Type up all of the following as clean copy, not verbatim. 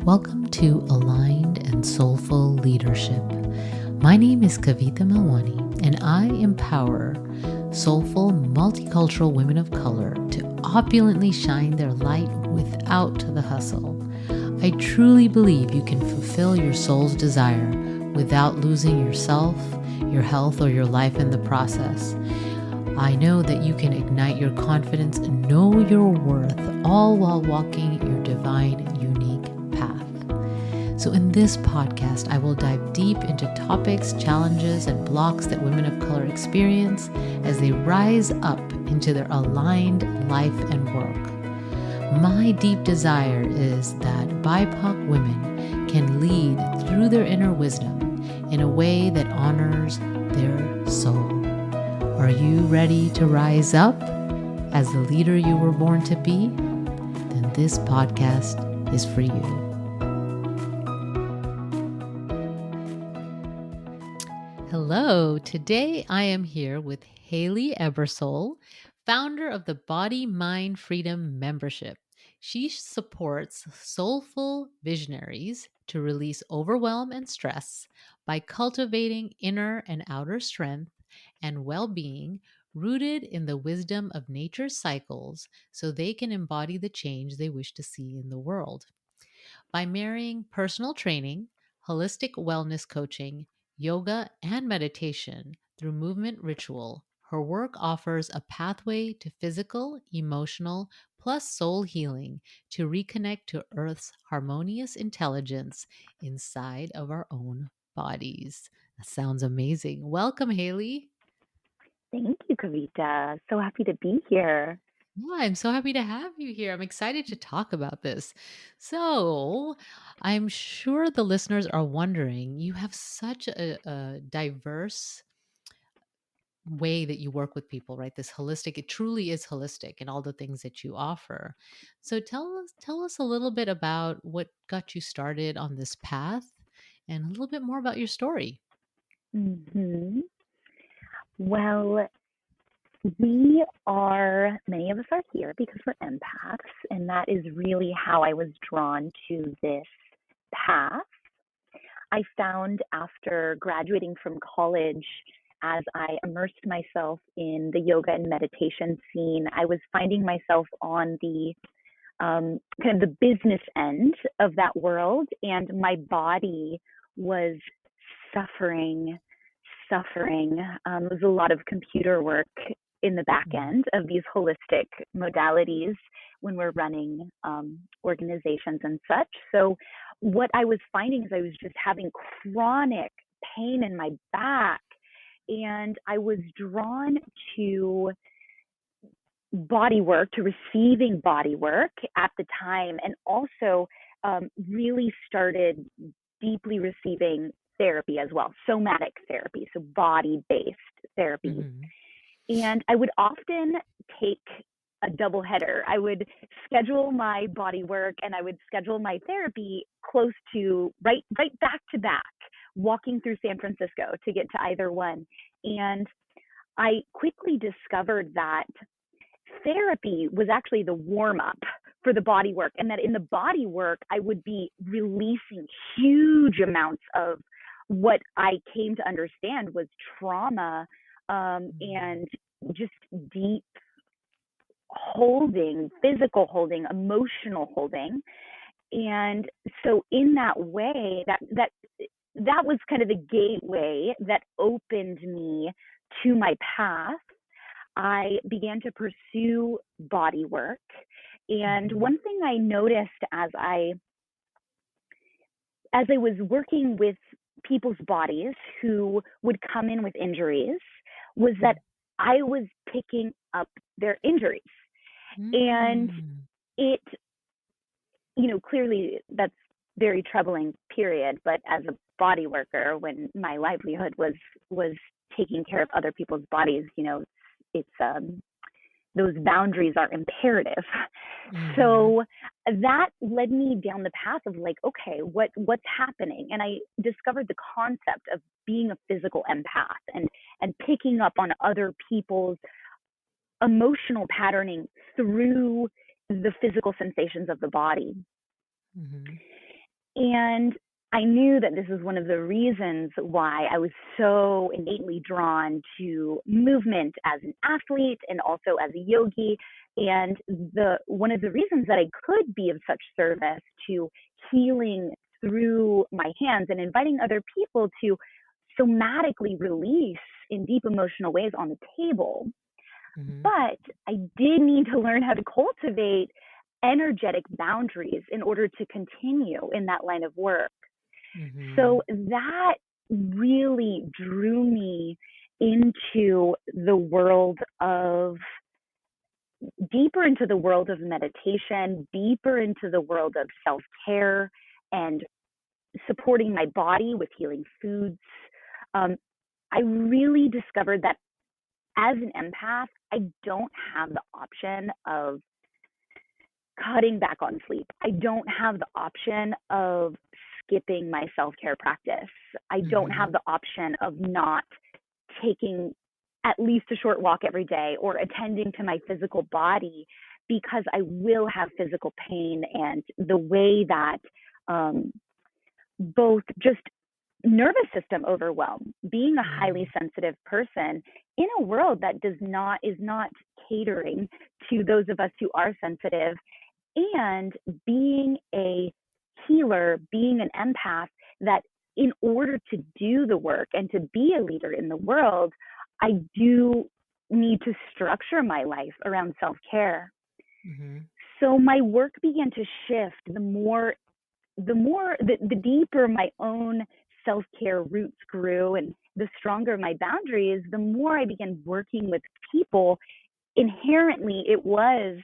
Welcome to Aligned and Soulful Leadership. My name is Kavita Malwani, and I empower soulful, multicultural women of color to opulently shine their light without the hustle. I truly believe you can fulfill your soul's desire without losing yourself, your health, or your life in the process. I know that you can ignite your confidence and know your worth, all while walking your divine, unique path. So in this podcast, I will dive deep into topics, challenges, and blocks that women of color experience as they rise up into their aligned life and work. My deep desire is that BIPOC women can lead through their inner wisdom in a way that honors their soul. Are you ready to rise up as the leader you were born to be? Then this podcast is for you. Hello, today I am here with Hayley Ebersole, founder of the Body Mind Freedom Membership. She supports soulful visionaries to release overwhelm and stress by cultivating inner and outer strength and well-being rooted in the wisdom of nature's cycles so they can embody the change they wish to see in the world. By marrying personal training, holistic wellness coaching, yoga, and meditation through movement ritual, her work offers a pathway to physical, emotional, plus soul healing to reconnect to Earth's harmonious intelligence inside of our own bodies. That sounds amazing. Welcome, Hayley. Thank you, Kavita. So happy to be here. Yeah, I'm so happy to have you here. I'm excited to talk about this. So, I'm sure the listeners are wondering, you have such a diverse way that you work with people, right? This holistic, it truly is holistic in all the things that you offer. So tell us a little bit about what got you started on this path and a little bit more about your story. hmm Well, many of us are here because we're empaths, and that is really how I was drawn to this path. I found after graduating from college, as I immersed myself in the yoga and meditation scene, I was finding myself on the kind of the business end of that world, and my body was suffering, suffering. It was a lot of computer work in the back Mhm. end of these holistic modalities when we're running organizations and such. So, what I was finding is I was just having chronic pain in my back, and I was drawn to body work, to receiving body work at the time, and also really started deeply receiving therapy as well, somatic therapy, so body based therapy. Mhm. And I would often take a double header. I would schedule my body work and I would schedule my therapy close to right back to back, walking through San Francisco to get to either one. And I quickly discovered that therapy was actually the warm up for the body work, and that in the body work, I would be releasing huge amounts of what I came to understand was trauma and just deep holding, physical holding, emotional holding. And so, in that way, that was kind of the gateway that opened me to my path. I began to pursue body work. And Mhm. one thing I noticed as I was working with people's bodies who would come in with injuries was that I was picking up their injuries. And Mm. it, clearly that's very troubling, period. But as a body worker, when my livelihood was taking care of other people's bodies, it's those boundaries are imperative. Mhm. So that led me down the path of like, okay, what's happening? And I discovered the concept of being a physical empath and picking up on other people's emotional patterning through the physical sensations of the body. Mhm. And I knew that this was one of the reasons why I was so innately drawn to movement as an athlete and also as a yogi. And one of the reasons that I could be of such service to healing through my hands and inviting other people to somatically release in deep emotional ways on the table. Mm-hmm. But I did need to learn how to cultivate energetic boundaries in order to continue in that line of work. Mm-hmm. So that really drew me into the world of deeper into the world of meditation, deeper into the world of self care and supporting my body with healing foods. Um, I really discovered that as an empath, I don't have the option of cutting back on sleep. I don't have the option of skipping my self care practice. I don't Mm-hmm. have the option of not taking at least a short walk every day or attending to my physical body because I will have physical pain and the way that both just nervous system overwhelm, being a highly sensitive person in a world that is not catering to those of us who are sensitive, and being a healer, being an empath, that in order to do the work and to be a leader in the world, I do need to structure my life around self-care. Mm-hmm. So my work began to shift the deeper my own self-care roots grew and the stronger my boundaries, the more I began working with people. Inherently, it was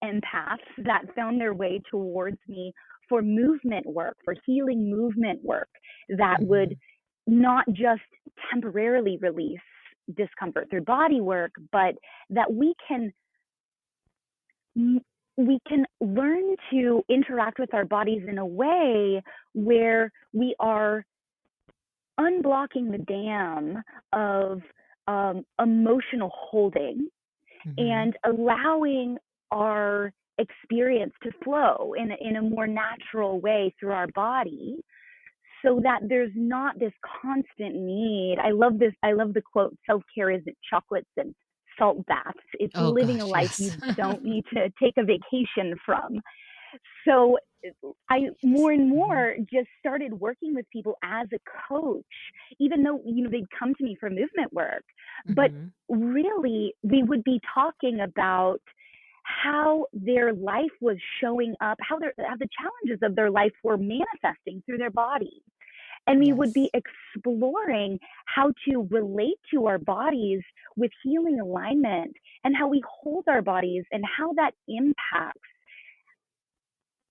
empaths that found their way towards me for movement work, for healing movement work that Mm-hmm. would not just temporarily release discomfort through body work, but that we can learn to interact with our bodies in a way where we are unblocking the dam of emotional holding Mm-hmm. and allowing our experience to flow in a more natural way through our body so that there's not this constant need. I love this. I love the quote, self-care isn't chocolates and salt baths. It's Oh living a gosh, life yes. you don't need to take a vacation from. So I Yes. more and Mm-hmm. more just started working with people as a coach, even though, they'd come to me for movement work. But Mm-hmm. really, we would be talking about how their life was showing up, how the challenges of their life were manifesting through their body. And we would be Yes. exploring how to relate to our bodies with healing alignment and how we hold our bodies and how that impacts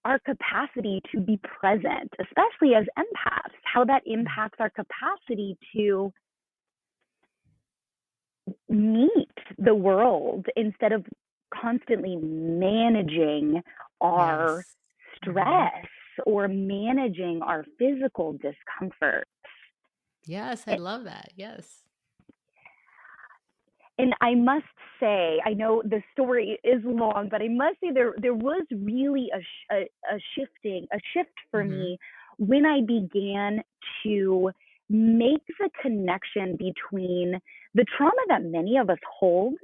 our capacity to be present, especially as empaths, how that impacts our capacity to meet the world instead of constantly managing our Yes. Mm-hmm. stress or managing our physical discomfort. Yes, I love that. Yes. And I must say, I know the story is long, but I must say there was really a shift for Mm-hmm. me when I began to make the connection between the trauma that many of us hold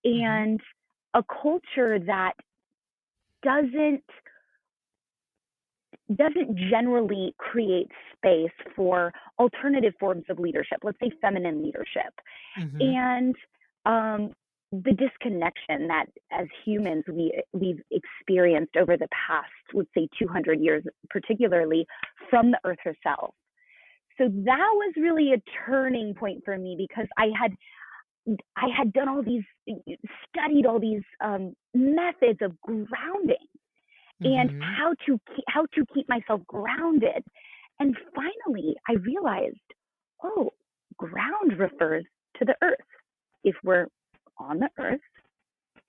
Mm-hmm. and a culture that doesn't doesn't generally create space for alternative forms of leadership, let's say feminine leadership. Mm-hmm. And the disconnection that as humans we've experienced over the past, let's say 200 years, particularly from the earth herself. So that was really a turning point for me because I had done all these, studied all these methods of grounding and Mm-hmm. how to keep myself grounded. And finally, I realized, oh, ground refers to the earth. If we're on the earth,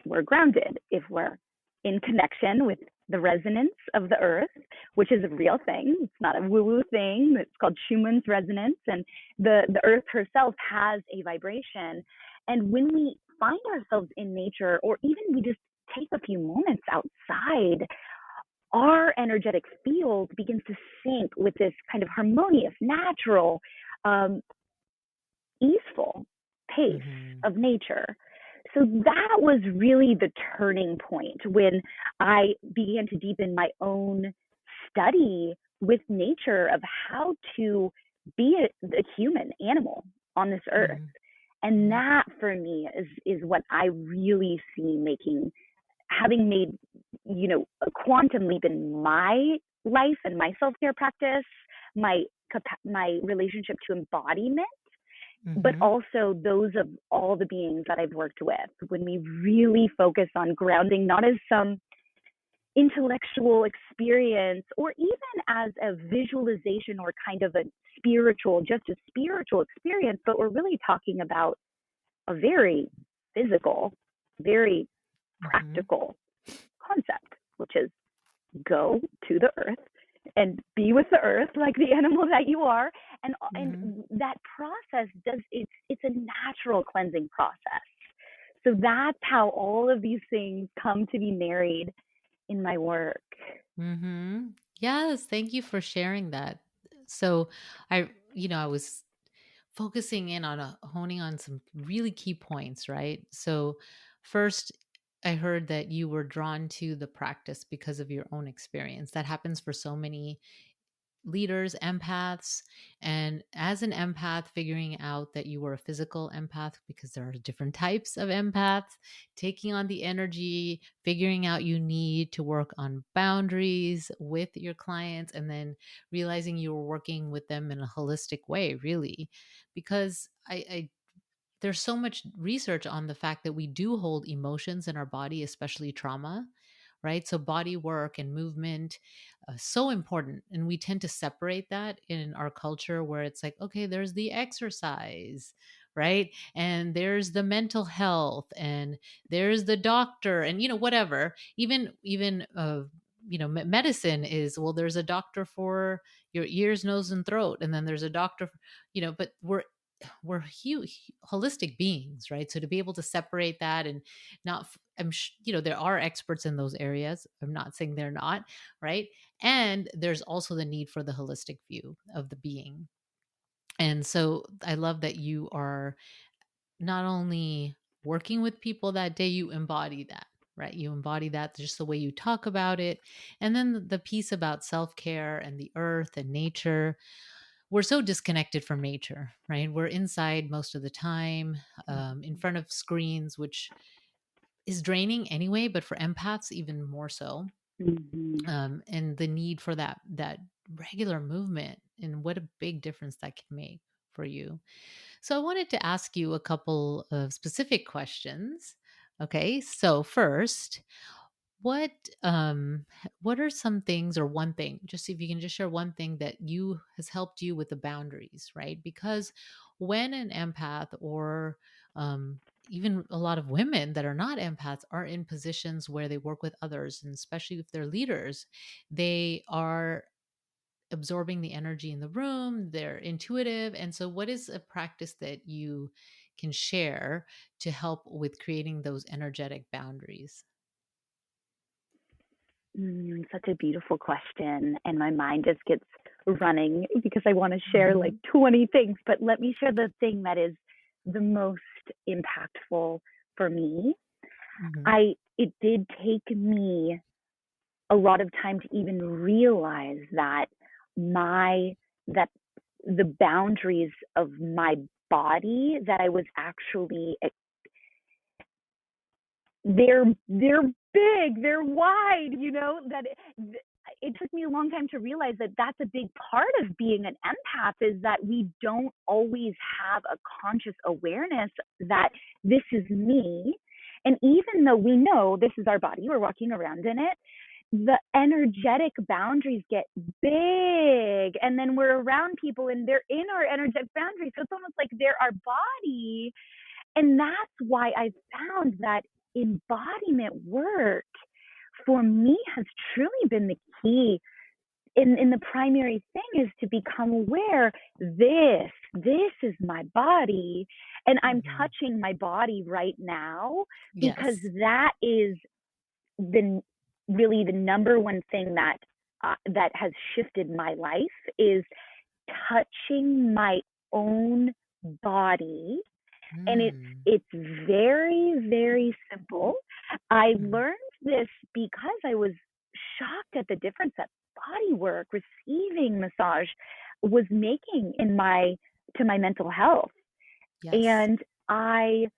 we're grounded. If we're in connection with the resonance of the earth, which is a real thing, it's not a woo-woo thing. It's called Schumann's resonance, and the earth herself has a vibration. And when we find ourselves in nature, or even we just take a few moments outside, our energetic field begins to sync with this kind of harmonious, natural, um, easeful pace Mm-hmm. of nature. So that was really the turning point when I began to deepen my own study with nature of how to be a human animal on this earth. And Mm-hmm. that for me is what I really see making, having made, a quantum leap in my life and my self-care practice, my my relationship to embodiment, but Mm-hmm. also those of all the beings that I've worked with, when we really focus on grounding not as some intellectual experience or even as a visualization or kind of a just a spiritual experience, but we're really talking about a very physical, very Mm-hmm. practical concept, which is go to the earth and be with the earth like the animal that you are. And Mm-hmm. that process does, it's a natural cleansing process. So that's how all of these things come to be married in my work. Mm-hmm. Yes, thank you for sharing that. So I was focusing in on honing on some really key points, right? So first, I heard that you were drawn to the practice because of your own experience. That happens for so many leaders, empaths. And as an empath, figuring out that you were a physical empath because there are different types of empaths, taking on the energy, figuring out you need to work on boundaries with your clients, and then realizing you were working with them in a holistic way, really. Because there's so much research on the fact that we do hold emotions in our body, especially trauma, right? So body work and movement, so important. And we tend to separate that in our culture where it's like, okay, there's the exercise, right? And there's the mental health and there's the doctor and, whatever. Medicine is, well, there's a doctor for your ears, nose, and throat. And then there's a doctor, but we're huge holistic beings, right? So to be able to separate that and not there are experts in those areas, I'm not saying they're not, right? And there's also the need for the holistic view of the being. And so I love that you are not only working with people that day, you embody that, right? You embody that just the way you talk about it. And then the piece about self-care and the earth and nature, we're so disconnected from nature, right? We're inside most of the time, in front of screens, which is draining anyway, but for empaths, even more so. Mm-hmm. And the need for that regular movement, and what a big difference that can make for you. So I wanted to ask you a couple of specific questions. Okay, so first, what what are some things, or one thing, just see if you can just share one thing that you has helped you with the boundaries, right? Because when an empath, or even a lot of women that are not empaths, are in positions where they work with others, and especially if they're leaders, they are absorbing the energy in the room, they're intuitive. And so what is a practice that you can share to help with creating those energetic boundaries? Such a beautiful question. And my mind just gets running because I want to share like Mhm. 20 things, but let me share the thing that is the most impactful for me. Mhm. It did take me a lot of time to even realize that my, that the boundaries of my body that I was actually, they're big, they're wide, that it took me a long time to realize that that's a big part of being an empath, is that we don't always have a conscious awareness that this is me. And even though we know this is our body, we're walking around in it, the energetic boundaries get big, and then we're around people and they're in our energetic boundaries, so it's almost like they're our body. And that's why I found that embodiment work for me has truly been the key. In the primary thing is to become aware, this is my body, and I'm Mhm. touching my body right now, because Yes. that is the really the number one thing that has shifted my life is touching my own body. And Mm. it's very, very simple. I Mhm. learned this because I was shocked at the difference that body work, receiving massage, was making in my to my mental health. Yes. And I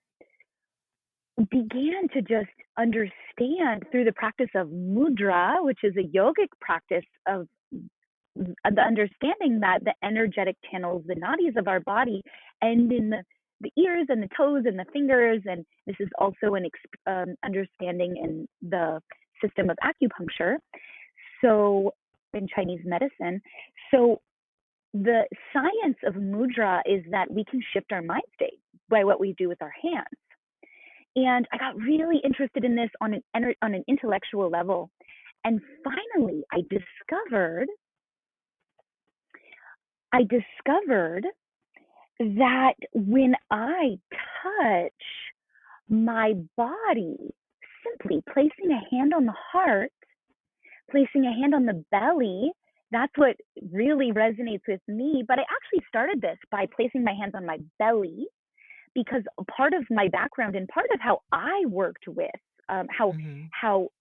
began to just understand through the practice of mudra, which is a yogic practice of the understanding that the energetic channels, the nadis of our body, end in the ears and the toes and the fingers. And this is also an understanding in the system of acupuncture. So, in Chinese medicine. So, the science of mudra is that we can shift our mind state by what we do with our hands. And I got really interested in this on an intellectual level. And finally, I discovered that when I touch my body, simply placing a hand on the heart, placing a hand on the belly, that's what really resonates with me. But I actually started this by placing my hands on my belly because part of my background and part of how I worked with how Mhm.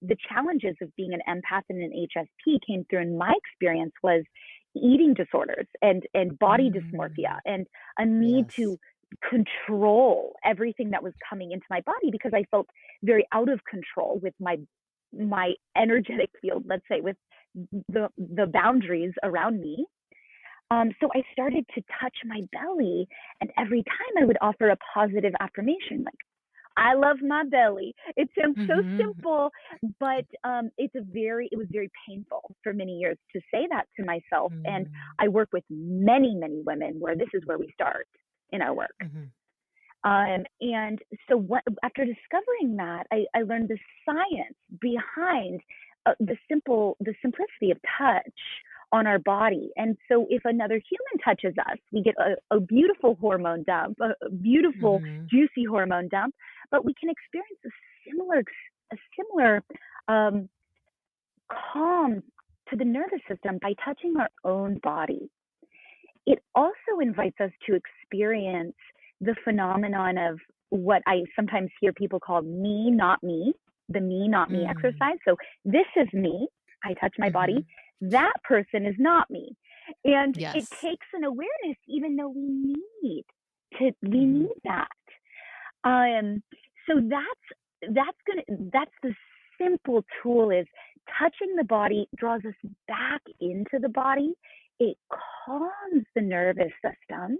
the challenges of being an empath and an HSP came through in my experience was eating disorders and body dysmorphia Mm. and a need Yes. to control everything that was coming into my body because I felt very out of control with my energetic field, let's say, with the boundaries around me. So I started to touch my belly, and every time I would offer a positive affirmation, like, I love my belly. It sounds so Mhm. simple, but it was very painful for many years to say that to myself. And Mm. I work with many, many women where this is where we start in our work. Mhm. And so after discovering that, I learned the science behind the simplicity of touch on our body. And so if another human touches us, we get a beautiful hormone dump, a beautiful, Mhm. juicy hormone dump, but we can experience a similar um, calm to the nervous system by touching our own body. It also invites us to experience the phenomenon of what I sometimes hear people call me, not me, the me, not me Mm. exercise. So this is me. I touch my body. Mhm. That person is not me. And it Yes. takes an awareness, even though we Mhm. need that. Um, so that's the simple tool is touching the body draws us back into the body. It calms the nervous system,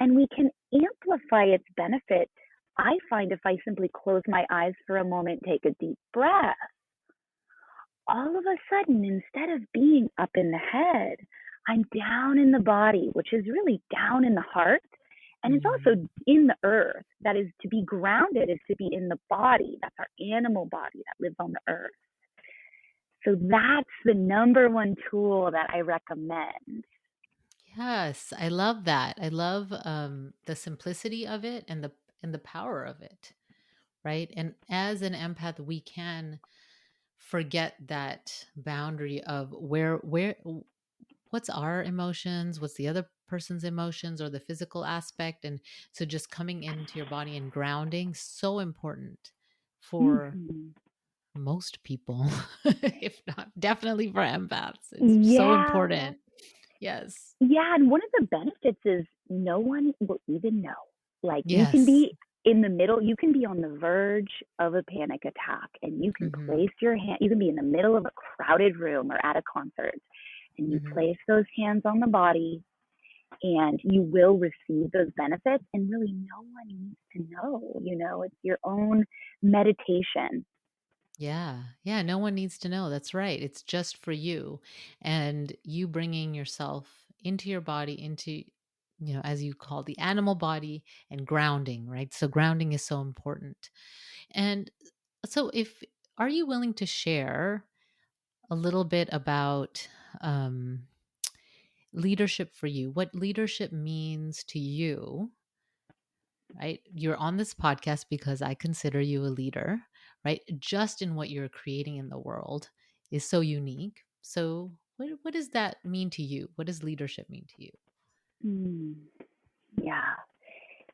and we can amplify its benefit. I find if I simply close my eyes for a moment, take a deep breath, all of a sudden, instead of being up in the head, I'm down in the body, which is really down in the heart. And it's Mm. also in the earth. That is to be grounded, is to be in the body. That's our animal body that lives on the earth. So that's the number one tool that I recommend. Yes, I love that. I love the simplicity of it and the power of it, right? And as an empath, we can forget that boundary of where what's our emotions, what's the other person's emotions or the physical aspect. And so just coming into your body and grounding, so important for Mm-hmm. most people, if not definitely for empaths. It's so Yeah. important. Yes. Yeah, and one of the benefits is no one will even know. Like you can Yes. be in the middle, you can be on the verge of a panic attack and you can Hmm. place your hand, you can be in the middle of a crowded room or at a concert and you Hmm. place those hands on the body and you will receive those benefits and really no one needs to know, it's your own meditation. Yeah. Yeah. No one needs to know. That's right. It's just for you. And you bringing yourself into your body, into, as you call the animal body and grounding, right? So grounding is so important. And so are you willing to share a little bit about um, leadership for you? What leadership means to you, right? You're on this podcast because I consider you a leader, right? Just in what you're creating in the world. is so unique. So what does that mean to you? What does leadership mean to you? Mm, yeah,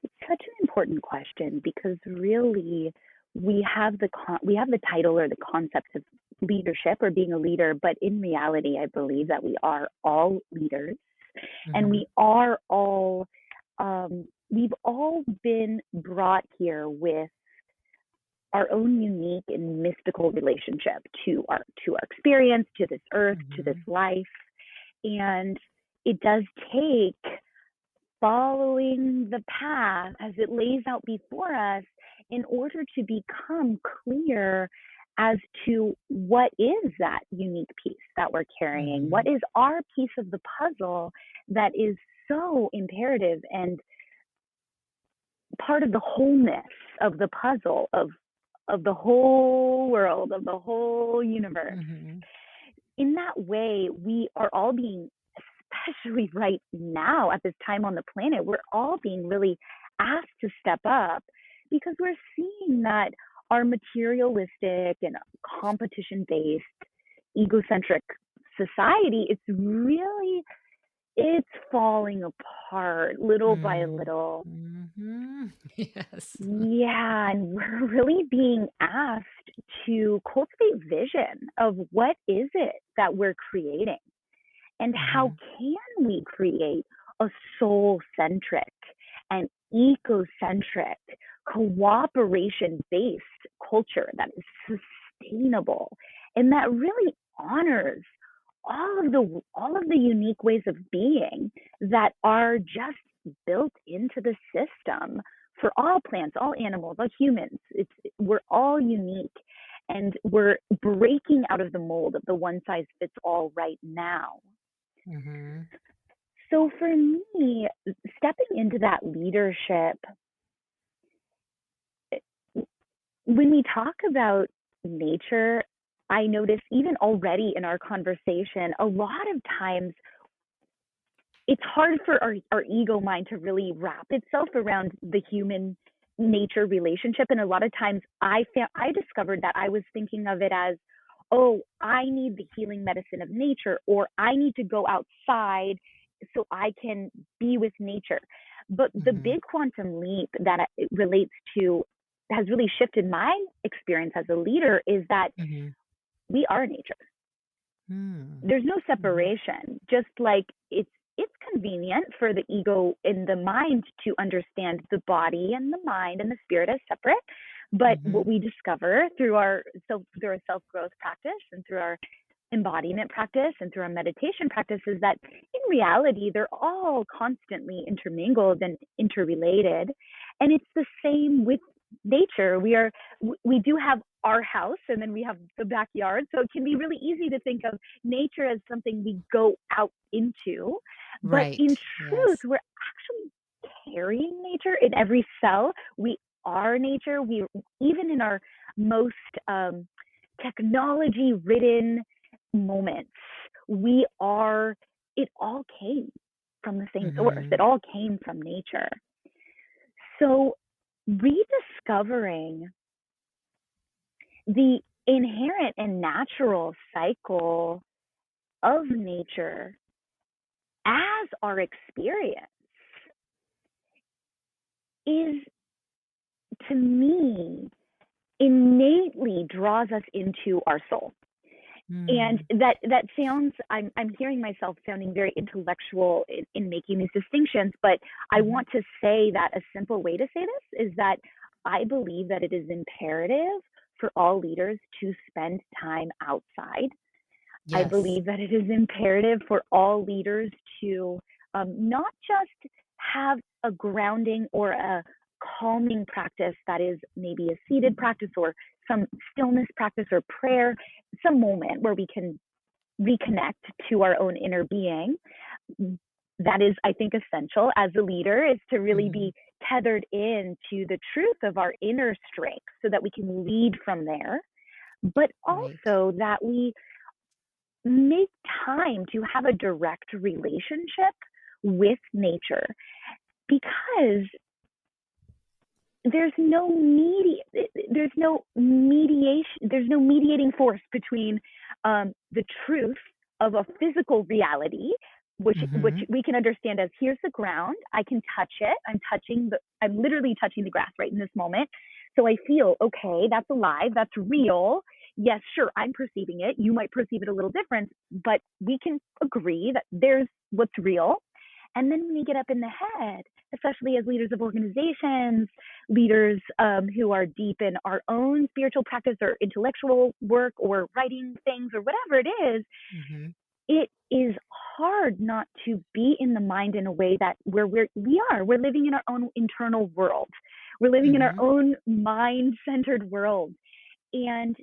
it's such an important question because really we have the title or the concept of leadership or being a leader, but in reality, I believe that we are all leaders, and Mm-hmm. we've all been brought here with our own unique and mystical relationship to our experience, to this earth, to this Mm-hmm. life. And it does take following the path as it lays out before us in order to become clear as to what is that unique piece that we're carrying, Mm-hmm. what is our piece of the puzzle that is so imperative and part of the wholeness of the puzzle of the whole world, of the whole universe. Mm-hmm. In that way, we are all being, especially right now at this time on the planet, we're all being really asked to step up because we're seeing that our materialistic and competition based, egocentric society, it's falling apart little by little. Mm-hmm. Yes. Yeah, and we're really being asked to cultivate vision of what is it that we're creating and Mm-hmm. how can we create a soul centric and eco-centric cooperation based culture that is sustainable and that really honors all of the unique ways of being that are just built into the system for all plants, all animals, all humans. We're all unique and we're breaking out of the mold of the one size fits all right now. Mm-hmm. So for me, stepping into that leadership, when we talk about nature, I notice even already in our conversation, a lot of times it's hard for our ego mind to really wrap itself around the human nature relationship. And a lot of times I discovered that I was thinking of it as, oh, I need the healing medicine of nature, or I need to go outside so I can be with nature. But the Mm-hmm. big quantum leap that it relates to has really shifted my experience as a leader is that Mm-hmm. we are nature. There's no Mm-hmm. separation. Just like it's convenient for the ego and the mind to understand the body and the mind and the spirit as separate. But Mm-hmm. what we discover through our self growth practice and through our embodiment practice and through our meditation practice is that in reality they're all constantly intermingled and interrelated, and it's the same with nature. We do have our house and then we have the backyard, so it can be really easy to think of nature as something we go out into, but in Right. truth Yes. we're actually carrying nature in every cell. We are nature. We even in our most technology ridden moments, we are, it all came from the same source. Mm-hmm. It all came from nature. So rediscovering the inherent and natural cycle of nature as our experience is, to me, innately draws us into our soul. And Mm. that sounds, I'm hearing myself sounding very intellectual in making these distinctions, but I Mm-hmm. want to say that a simple way to say this is that I believe that it is imperative for all leaders to spend time outside. I Yes. believe that it is imperative for all leaders to not just have a grounding or a calming practice that is maybe a seated practice or some stillness practice or prayer, some moment where we can reconnect to our own inner being. That is, I think, essential as a leader, is to really Mm-hmm. be tethered in to the truth of our inner strength so that we can lead from there, but Right. also that we make time to have a direct relationship with nature, because there's no mediation, there's no mediating force between the truth of a physical reality, which Mm-hmm. we can understand as, here's the ground, I can touch it, I'm literally touching the grass right in this moment, so I feel, okay, that's alive, that's real. Yes, sure, I'm perceiving it, you might perceive it a little different, but we can agree that there's what's real. And then when we get up in the head, especially as leaders of organizations, leaders who are deep in our own spiritual practice or intellectual work or writing things or whatever it is, Mm-hmm. it is hard not to be in the mind in a way that we're living in our own internal world. We're living in our Mm-hmm. own mind-centered world. And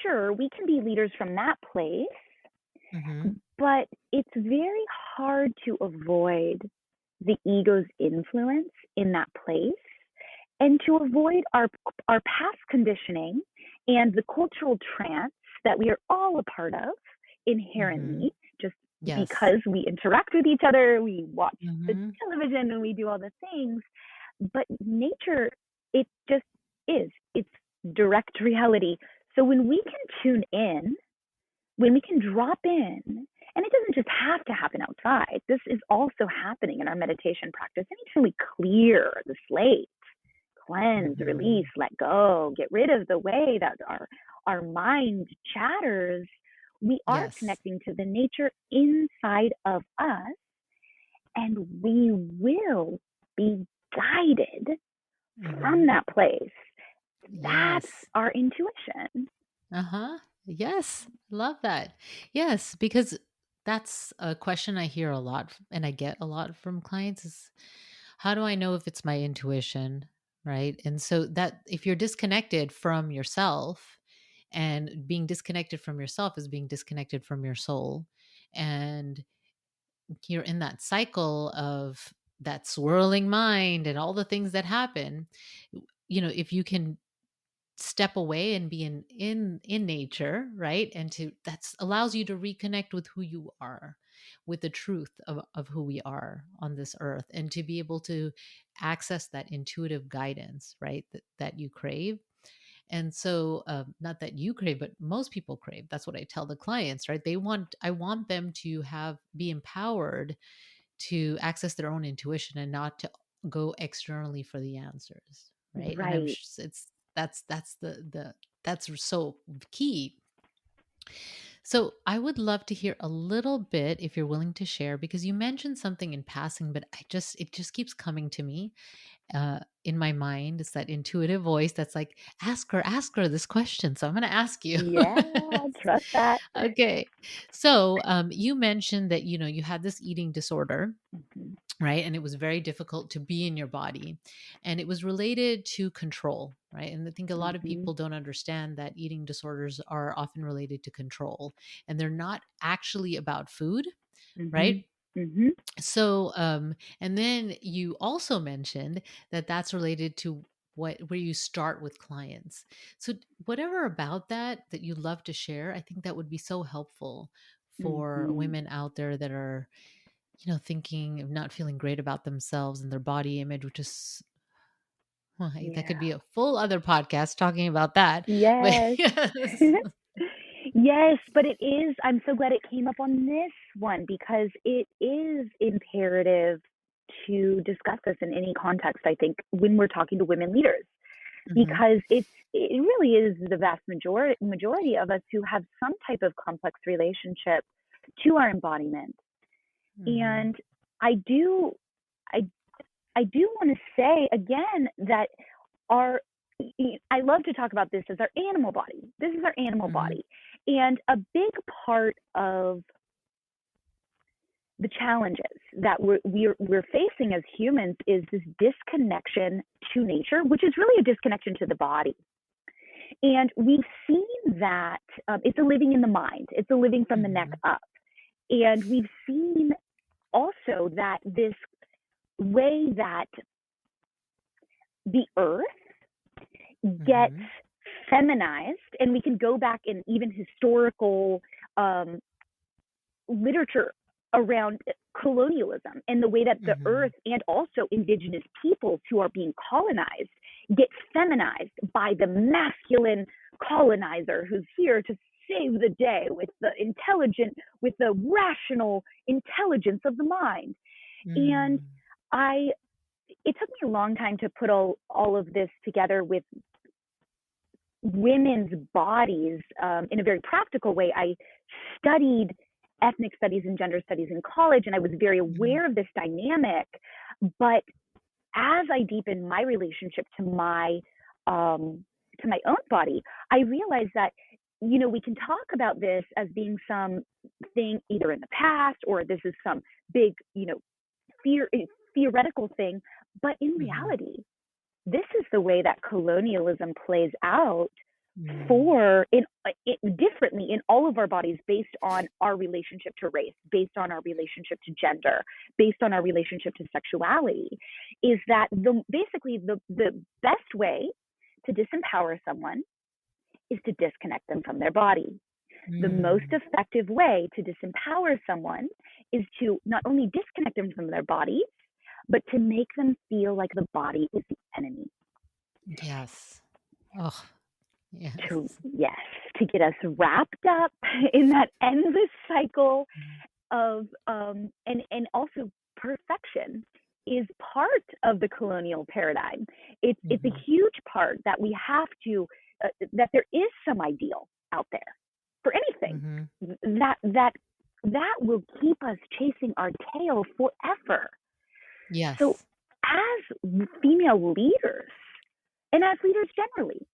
sure, we can be leaders from that place, Mm-hmm. but it's very hard to avoid the ego's influence in that place, and to avoid our past conditioning and the cultural trance that we are all a part of Mm-hmm. inherently, just Yes. because we interact with each other, we watch the Mm-hmm. television and we do all the things. But nature, it just is. It's direct reality. So when we can tune in, when we can drop in, and it doesn't just have to happen outside, this is also happening in our meditation practice. Anytime we clear the slate, cleanse, Mm-hmm. release, let go, get rid of the way that our mind chatters, we are Yes. connecting to the nature inside of us, and we will be guided Mm-hmm. from that place. That's Yes. our intuition. Uh-huh. Yes. Love that. Yes, because that's a question I hear a lot and I get a lot from clients is how do I know if it's my intuition, right? And so that if you're disconnected from yourself, and being disconnected from yourself is being disconnected from your soul, and you're in that cycle of that swirling mind and all the things that happen, if you can step away and be in nature, right, and to that's allows you to reconnect with who you are, with the truth of who we are on this earth, and to be able to access that intuitive guidance, right, that you crave. And so not that you crave, but most people crave. That's what I tell the clients, right? I want them to have be empowered to access their own intuition and not to go externally for the answers, right? And Right. it's that's the that's so key. So I would love to hear a little bit if you're willing to share, because you mentioned something in passing, but it just keeps coming to me in my mind. It's that intuitive voice that's like, ask her this question. So I'm going to ask you. Yeah, trust that. Okay. So you mentioned that, you had this eating disorder, Mhm. right? And it was very difficult to be in your body. And it was related to control, right? And I think a lot of Mhm. people don't understand that eating disorders are often related to control, and they're not actually about food, right? Mhm. Mhm. So and then you also mentioned that that's related to where you start with clients. So whatever about that you love to share, I think that would be so helpful for Mhm. women out there that are, thinking of not feeling great about themselves and their body image, which is, well, that could be Yeah. a full other podcast talking about that. But Yes. yes. Yes, but it is, I'm so glad it came up on this one, because it is imperative to discuss this in any context, I think, when we're talking to women leaders, Hmm. because it really is the vast majority of us who have some type of complex relationship to our embodiment. Hmm. And I do I I do want to say again that our I love to talk about this as our animal body. This is our animal Hmm. body. And a big part of the challenges that we're facing as humans is this disconnection to nature, which is really a disconnection to the body. And we've seen that it's a living in the mind, it's a living from the neck Hmm. up. And we've seen also that this way that the earth gets Hmm. feminized, and we can go back in even historical um, literature around colonialism and the way that the Mm-hmm. earth and also indigenous peoples who are being colonized get feminized by the masculine colonizer who's here to save the day with the rational intelligence of the mind. And Mm. I it took me a long time to put all of this together with women's bodies in a very practical way. I studied ethnic studies and gender studies in college, and I was very Mm. aware of this dynamic. But as I deepened my relationship to my own body, I realized that we can talk about this as being something either in the past or this is some big fear, theoretical thing, but in Mm-hmm. reality, this is the way that colonialism plays out Mm. for differently in all of our bodies based on our relationship to race, based on our relationship to gender, based on our relationship to sexuality, is that basically the best way to disempower someone is to disconnect them from their body. The most Mm. effective way to disempower someone is to not only disconnect them from their body, but to make them feel like the body is the enemy. Yes. Oh, yes. Yes, to get us wrapped up in that endless cycle of and also perfection is part of the colonial paradigm. It's a Mm-hmm. huge part that we have to that there is some ideal out there for anything Mm-hmm. that will keep us chasing our tail forever. So Yes. as female leaders and as leaders generally,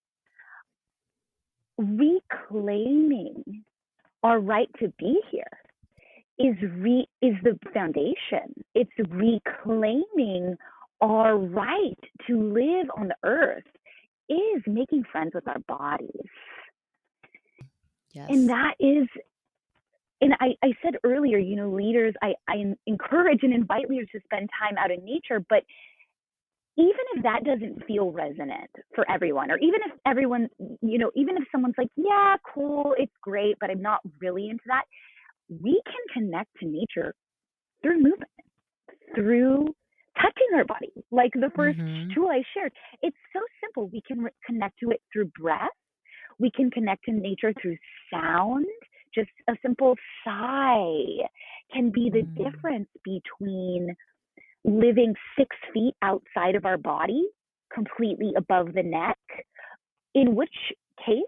reclaiming our right to be here is the foundation. It's reclaiming our right to live on the earth is making friends with our bodies. And Yes. that is and I said earlier, leaders, I encourage and invite leaders to spend time out in nature, but even if that doesn't feel resonant for everyone, or even if everyone, even if someone's like, yeah, cool, it's great, but I'm not really into that, we can connect to nature through movement, through touching our body. Like the first Mm-hmm. tool I shared, it's so simple. We can connect to it through breath. We can connect to nature through sound. Just a simple sigh can be the Mm. difference between living 6 feet outside of our body, completely above the neck, in which case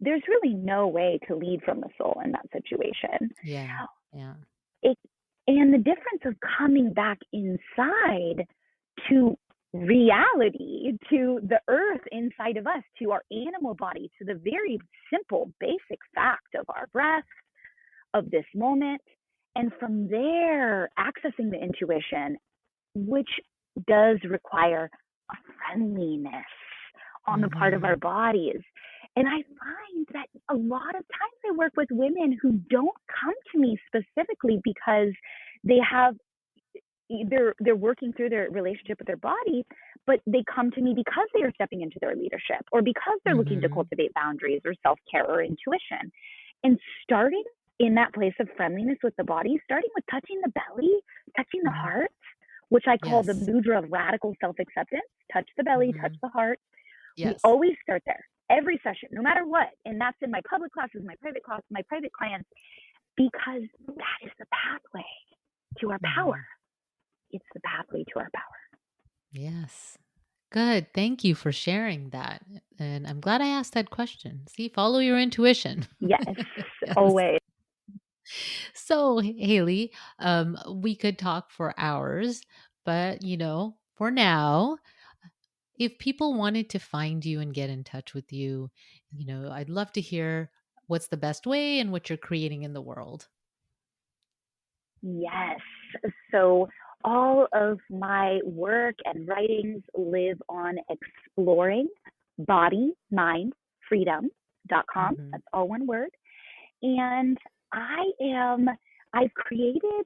there's really no way to lead from the soul in that situation. Yeah. Yeah. It, and the difference of coming back inside to reality, to the earth inside of us, to our animal body, to the very simple, basic fact of our breath, of this moment. And from there, accessing the intuition, which does require a friendliness on the part of Mm-hmm. our bodies. And I find that a lot of times I work with women who don't come to me specifically because they have they're working through their relationship with their body, but they come to me because they are stepping into their leadership or because they're looking to Mm-hmm. cultivate boundaries or self-care or intuition. And starting in that place of friendliness with the body, starting with touching the belly, touching the Mm-hmm. heart, which I call the Yes. mudra of radical self-acceptance. Touch the belly, touch Mm-hmm. the heart. We Yes. always start there every session, no matter what. And that's in my public classes, my private class, my private clients, because that is the pathway to our power. Mm-hmm. It's the pathway to our power. Yes. Good. Thank you for sharing that. And I'm glad I asked that question. See, follow your intuition. Yes, Yes. always. So, Haley, we could talk for hours, but for now, if people wanted to find you and get in touch with you, I'd love to hear what's the best way and what you're creating in the world. Yes. So all of my work and writings live on exploring bodymindfreedom.com. Mm-hmm. That's all one word. And I am, I've created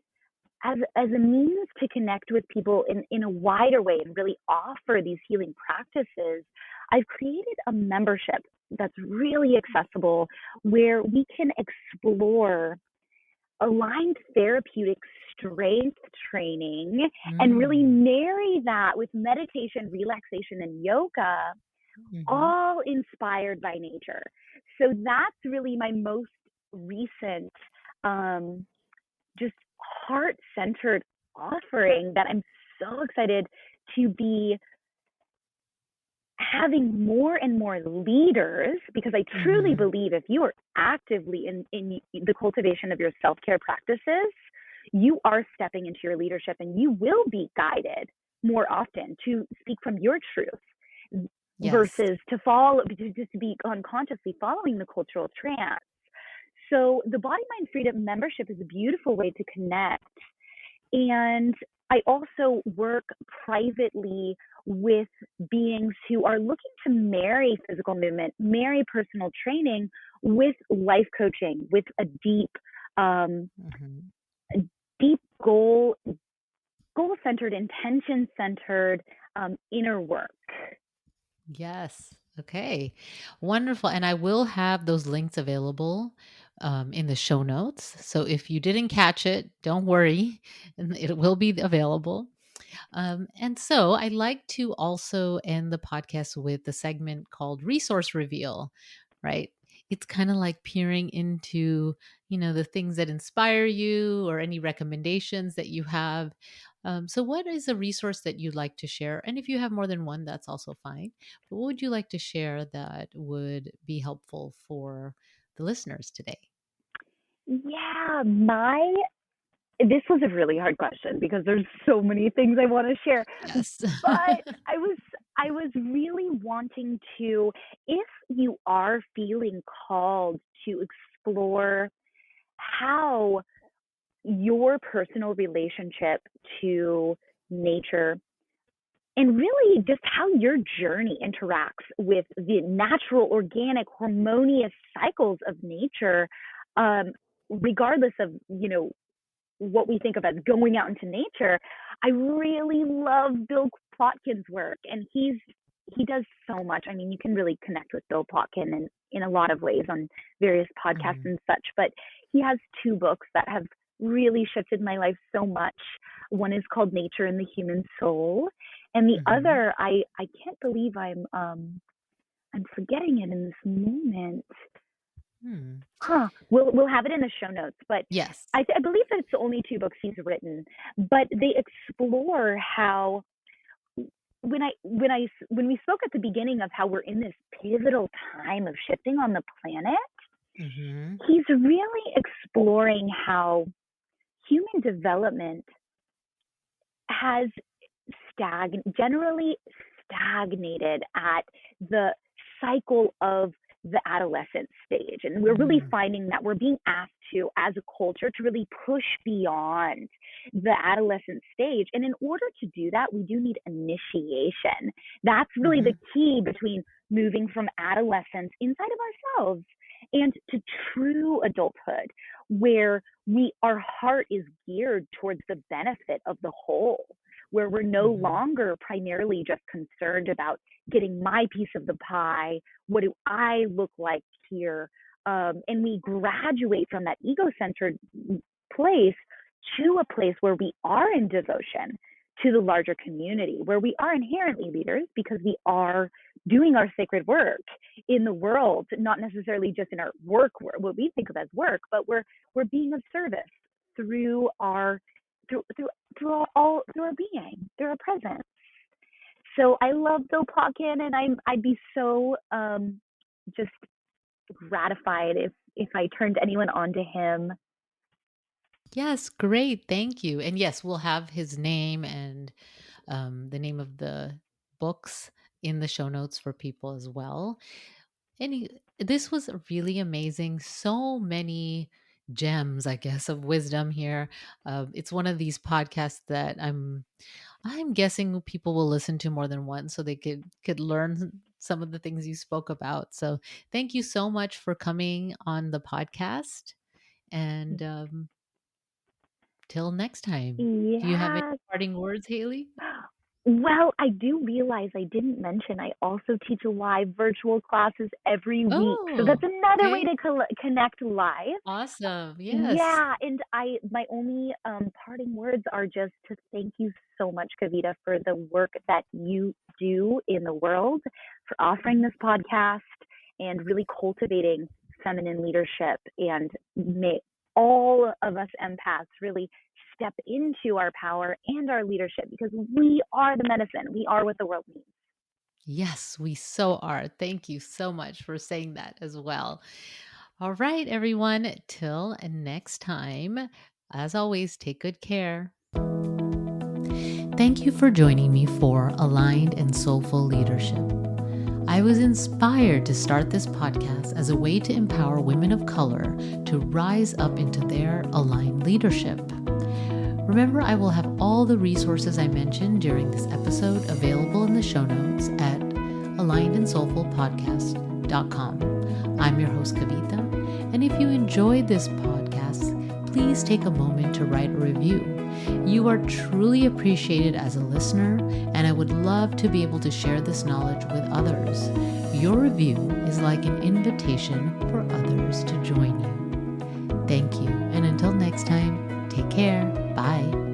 as a means to connect with people in a wider way and really offer these healing practices, I've created a membership that's really accessible where we can explore aligned therapeutic strength training and really Mm. marry that with meditation, relaxation, and yoga, Hmm. all inspired by nature. So that's really my most recent, um, just heart centered offering that I'm so excited to be having more and more leaders, because I truly Hmm. believe if you are actively in the cultivation of your self care practices, you are stepping into your leadership and you will be guided more often to speak from your truth Yes. versus to follow, just to be unconsciously following the cultural trance. So the Body Mind Freedom membership is a beautiful way to connect. And I also work privately with beings who are looking to marry physical movement, marry personal training with life coaching, with um, Hmm. a deep goal centered, intention centered inner work. Yes. Okay. Wonderful. And I will have those links available in the show notes. So if you didn't catch it, don't worry. It will be available. And so I like to also end the podcast with the segment called Resource Reveal, right? It's kind of like peering into, the things that inspire you or any recommendations that you have. So, what is a resource that you'd like to share? And if you have more than one, that's also fine. But what would you like to share that would be helpful for the listeners today? Yeah, this was a really hard question because there's so many things I want to share. Yes. But I was really wanting to, if you are feeling called to explore how your personal relationship to nature and really just how your journey interacts with the natural, organic, harmonious cycles of nature, um, regardless of, what we think of as going out into nature. I really love Bill Plotkin's work, and he does so much. I mean, you can really connect with Bill Plotkin in a lot of ways on various podcasts Hmm. and such. But he has two books that have really shifted my life so much. One is called Nature and the Human Soul, and the Hmm. other, I can't believe I'm forgetting it in this moment. Hmm. Huh. We'll have it in the show notes, but Yes. I believe that it's the only two books he's written, but they explore how when we spoke at the beginning of how we're in this pivotal time of shifting on the planet, Hmm. he's really exploring how human development has generally stagnated at the cycle of the adolescent stage. And we're really Mm. finding that we're being asked to, as a culture, to really push beyond the adolescent stage. And in order to do that, we do need initiation. That's really the Mhm. key between moving from adolescence inside of ourselves and to true adulthood, where our heart is geared towards the benefit of the whole, where we're no Mhm. longer primarily just concerned about getting my piece of the pie. What do I look like here? And we graduate from that ego centered place to a place where we are in devotion to the larger community, where we are inherently leaders because we are doing our sacred work in the world, not necessarily just in our work, what we think of as work, but we're being of service through our through through through our being, through our presence. So I love Bill Plotkin, and I'd be so just gratified if I turned anyone on to him. Yes, great. Thank you. And yes, we'll have his name and the name of the books in the show notes for people as well. This was really amazing. So many gems, I guess, of wisdom here. It's one of these podcasts that I'm guessing people will listen to more than once, so they could learn some of the things you spoke about. So thank you so much for coming on the podcast. And till next time. Do you have any Yeah. parting words, Haley? Well, I do realize I didn't mention I also teach live virtual classes every week. So that's Oh, another way okay. to connect live. Awesome. Yes. Yeah, and my only parting words are just to thank you so much, Kavita, for the work that you do in the world, for offering this podcast and really cultivating feminine leadership. And may all of us empaths really step into our power and our leadership, because we are the medicine. We are what the world needs. Yes, we so are. Thank you so much for saying that as well. All right, everyone. Till next time, as always, take good care. Thank you for joining me for Aligned and Soulful Leadership. I was inspired to start this podcast as a way to empower women of color to rise up into their aligned leadership. Remember, I will have all the resources I mentioned during this episode available in the show notes at alignedandsoulfulpodcast.com. I'm your host, Kavita, and if you enjoyed this podcast, please take a moment to write a review. You are truly appreciated as a listener, and I would love to be able to share this knowledge with others. Your review is like an invitation for others to join you. Thank you, and until next time, take care. Bye.